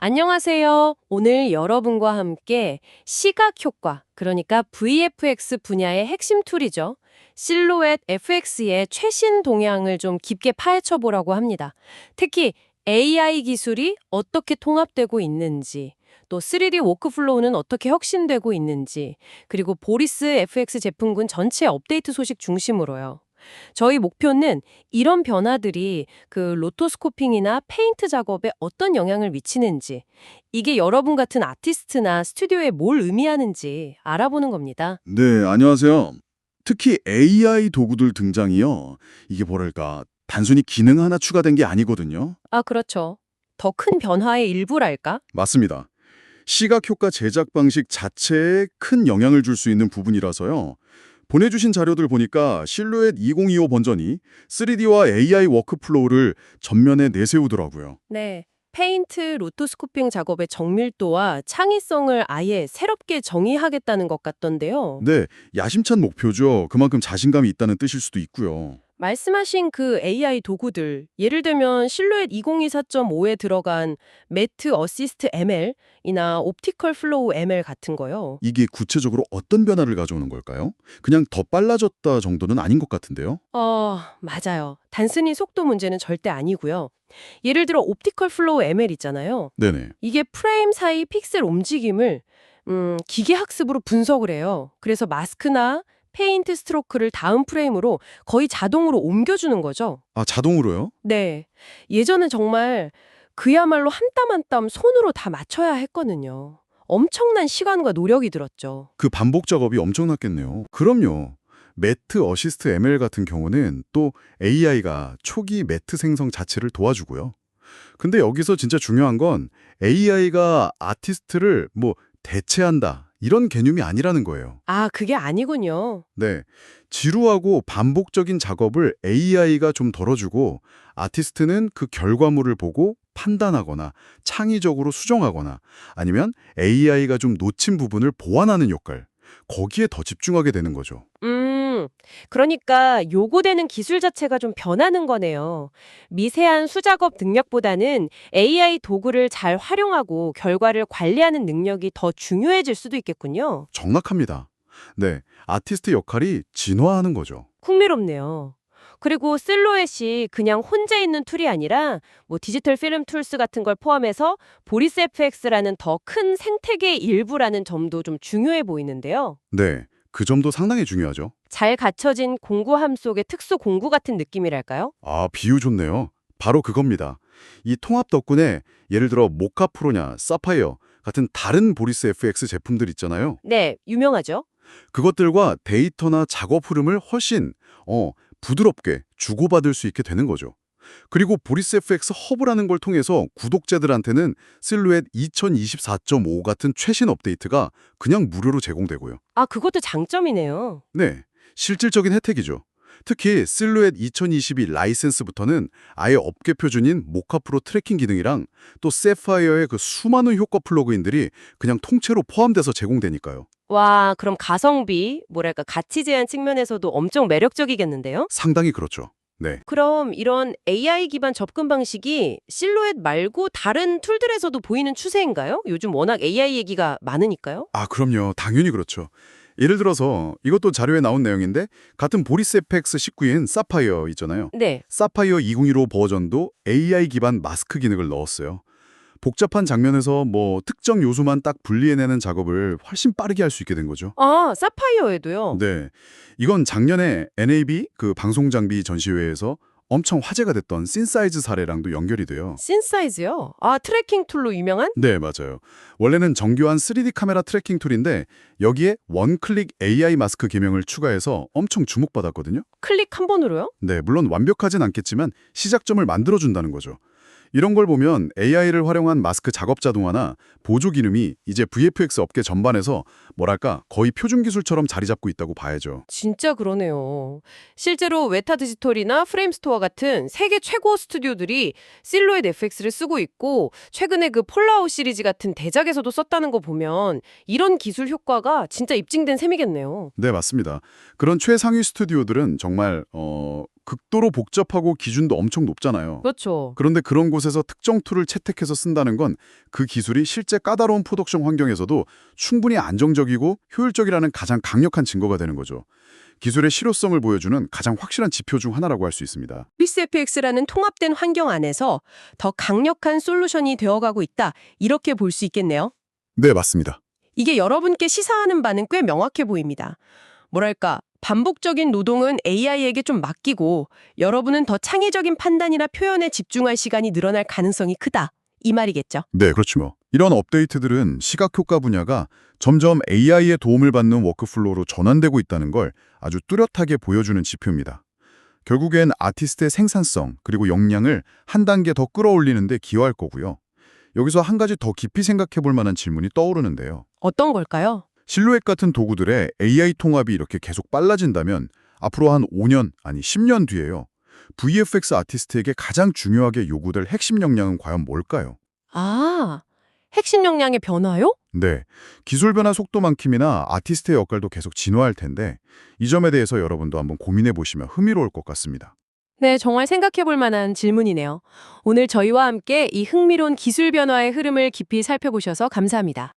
안녕하세요. 오늘 여러분과 함께 시각 효과, 그러니까 VFX 분야의 핵심 툴이죠. 실루엣 FX의 최신 동향을 좀 깊게 파헤쳐 보라고 합니다. 특히 AI 기술이 어떻게 통합되고 있는지, 또 3D 워크플로우는 어떻게 혁신되고 있는지, 그리고 보리스 FX 제품군 전체 업데이트 소식 중심으로요. 저희 목표는 이런 변화들이 그 로토스코핑이나 페인트 작업에 어떤 영향을 미치는지, 이게 여러분 같은 아티스트나 스튜디오에 뭘 의미하는지 알아보는 겁니다. 네, 안녕하세요. 특히 AI 도구들 등장이요. 이게 뭐랄까, 단순히 기능 하나 추가된 게 아니거든요. 아, 그렇죠. 더 큰 변화의 일부랄까? 맞습니다. 시각 효과 제작 방식 자체에 큰 영향을 줄 수 있는 부분이라서요. 보내주신 자료들 보니까 실루엣 2025 버전이 3D와 AI 워크플로우를 전면에 내세우더라고요. 네. 페인트 로토스코핑 작업의 정밀도와 창의성을 아예 새롭게 정의하겠다는 것 같던데요. 네, 야심찬 목표죠. 그만큼 자신감이 있다는 뜻일 수도 있고요. 말씀하신 그 AI 도구들, 예를 들면 실루엣 2024.5에 들어간 매트 어시스트 ML이나 옵티컬 플로우 ML 같은 거요. 이게 구체적으로 어떤 변화를 가져오는 걸까요? 그냥 더 빨라졌다 정도는 아닌 것 같은데요. 맞아요. 단순히 속도 문제는 절대 아니고요. 예를 들어 옵티컬 플로우 ML 있잖아요. 네네. 이게 프레임 사이 픽셀 움직임을 기계 학습으로 분석을 해요. 그래서 마스크나 페인트 스트로크를 다음 프레임으로 거의 자동으로 옮겨주는 거죠. 아, 자동으로요? 네. 예전엔 정말 그야말로 한 땀 한 땀 손으로 다 맞춰야 했거든요. 엄청난 시간과 노력이 들었죠. 그 반복 작업이 엄청났겠네요. 그럼요. 매트 어시스트 ML 같은 경우는 또 AI가 초기 매트 생성 자체를 도와주고요. 근데 여기서 진짜 중요한 건 AI가 아티스트를 대체한다 이런 개념이 아니라는 거예요. 아, 그게 아니군요. 네. 지루하고 반복적인 작업을 AI가 좀 덜어주고 아티스트는 그 결과물을 보고 판단하거나 창의적으로 수정하거나 아니면 AI가 좀 놓친 부분을 보완하는 역할, 거기에 더 집중하게 되는 거죠. 그러니까 요구되는 기술 자체가 좀 변하는 거네요. 미세한 수작업 능력보다는 AI 도구를 잘 활용하고 결과를 관리하는 능력이 더 중요해질 수도 있겠군요. 정확합니다. 네. 아티스트 역할이 진화하는 거죠. 흥미롭네요. 그리고 실루엣이 그냥 혼자 있는 툴이 아니라 뭐 디지털 필름 툴스 같은 걸 포함해서 보리스 FX라는 더 큰 생태계의 일부라는 점도 좀 중요해 보이는데요. 네. 그 점도 상당히 중요하죠. 잘 갖춰진 공구함 속의 특수 공구 같은 느낌이랄까요? 아, 비유 좋네요. 바로 그겁니다. 이 통합 덕분에 예를 들어 모카 프로냐, 사파이어 같은 다른 보리스 FX 제품들 있잖아요. 네, 유명하죠. 그것들과 데이터나 작업 흐름을 훨씬 부드럽게 주고받을 수 있게 되는 거죠. 그리고 보리스 FX 허브라는 걸 통해서 구독자들한테는 실루엣 2024.5 같은 최신 업데이트가 그냥 무료로 제공되고요. 아, 그것도 장점이네요. 네, 실질적인 혜택이죠. 특히 실루엣 2022 라이센스부터는 아예 업계 표준인 모카 프로 트래킹 기능이랑 또 세파이어의 그 수많은 효과 플러그인들이 그냥 통째로 포함돼서 제공되니까요. 와, 그럼 가성비, 뭐랄까, 가치 제한 측면에서도 엄청 매력적이겠는데요? 상당히 그렇죠. 네. 그럼 이런 AI 기반 접근 방식이 실루엣 말고 다른 툴들에서도 보이는 추세인가요? 요즘 워낙 AI 얘기가 많으니까요. 아, 그럼요. 당연히 그렇죠. 예를 들어서 이것도 자료에 나온 내용인데 같은 보리스 FX 19인 사파이어 있잖아요. 네. 사파이어 2015 버전도 AI 기반 마스크 기능을 넣었어요. 복잡한 장면에서 특정 요소만 딱 분리해내는 작업을 훨씬 빠르게 할 수 있게 된 거죠. 아, 사파이어에도요? 네. 이건 작년에 NAB 그 방송장비 전시회에서 엄청 화제가 됐던 씬사이즈 사례랑도 연결이 돼요. 신사이즈요? 아, 트래킹 툴로 유명한? 네, 맞아요. 원래는 정교한 3D 카메라 트래킹 툴인데 여기에 원클릭 AI 마스크 기능을 추가해서 엄청 주목받았거든요. 클릭 한 번으로요? 네, 물론 완벽하진 않겠지만 시작점을 만들어준다는 거죠. 이런 걸 보면 AI를 활용한 마스크 작업 자동화나 보조 기능이 이제 VFX 업계 전반에서 뭐랄까 거의 표준 기술처럼 자리 잡고 있다고 봐야죠. 진짜 그러네요. 실제로 웨타 디지털이나 프레임스토어 같은 세계 최고 스튜디오들이 실루엣 FX를 쓰고 있고 최근에 그 폴라웃 시리즈 같은 대작에서도 썼다는 거 보면 이런 기술 효과가 진짜 입증된 셈이겠네요. 네, 맞습니다. 그런 최상위 스튜디오들은 정말 극도로 복잡하고 기준도 엄청 높잖아요. 그렇죠. 그런데 그런 곳에서 특정 툴을 채택해서 쓴다는 건 그 기술이 실제 까다로운 프로덕션 환경에서도 충분히 안정적이고 효율적이라는 가장 강력한 증거가 되는 거죠. 기술의 실효성을 보여주는 가장 확실한 지표 중 하나라고 할 수 있습니다. FX라는 통합된 환경 안에서 더 강력한 솔루션이 되어가고 있다. 이렇게 볼 수 있겠네요. 네, 맞습니다. 이게 여러분께 시사하는 바는 꽤 명확해 보입니다. 뭐랄까, 반복적인 노동은 AI에게 좀 맡기고 여러분은 더 창의적인 판단이나 표현에 집중할 시간이 늘어날 가능성이 크다. 이 말이겠죠. 네, 그렇죠. 뭐. 이런 업데이트들은 시각효과 분야가 점점 AI의 도움을 받는 워크플로우로 전환되고 있다는 걸 아주 뚜렷하게 보여주는 지표입니다. 결국엔 아티스트의 생산성 그리고 역량을 한 단계 더 끌어올리는 데 기여할 거고요. 여기서 한 가지 더 깊이 생각해 볼 만한 질문이 떠오르는데요. 어떤 걸까요? 실루엣 같은 도구들의 AI 통합이 이렇게 계속 빨라진다면 앞으로 한 5년, 아니 10년 뒤에요. VFX 아티스트에게 가장 중요하게 요구될 핵심 역량은 과연 뭘까요? 아, 핵심 역량의 변화요? 네, 기술 변화 속도만큼이나 아티스트의 역할도 계속 진화할 텐데 이 점에 대해서 여러분도 한번 고민해 보시면 흥미로울 것 같습니다. 네, 정말 생각해 볼 만한 질문이네요. 오늘 저희와 함께 이 흥미로운 기술 변화의 흐름을 깊이 살펴보셔서 감사합니다.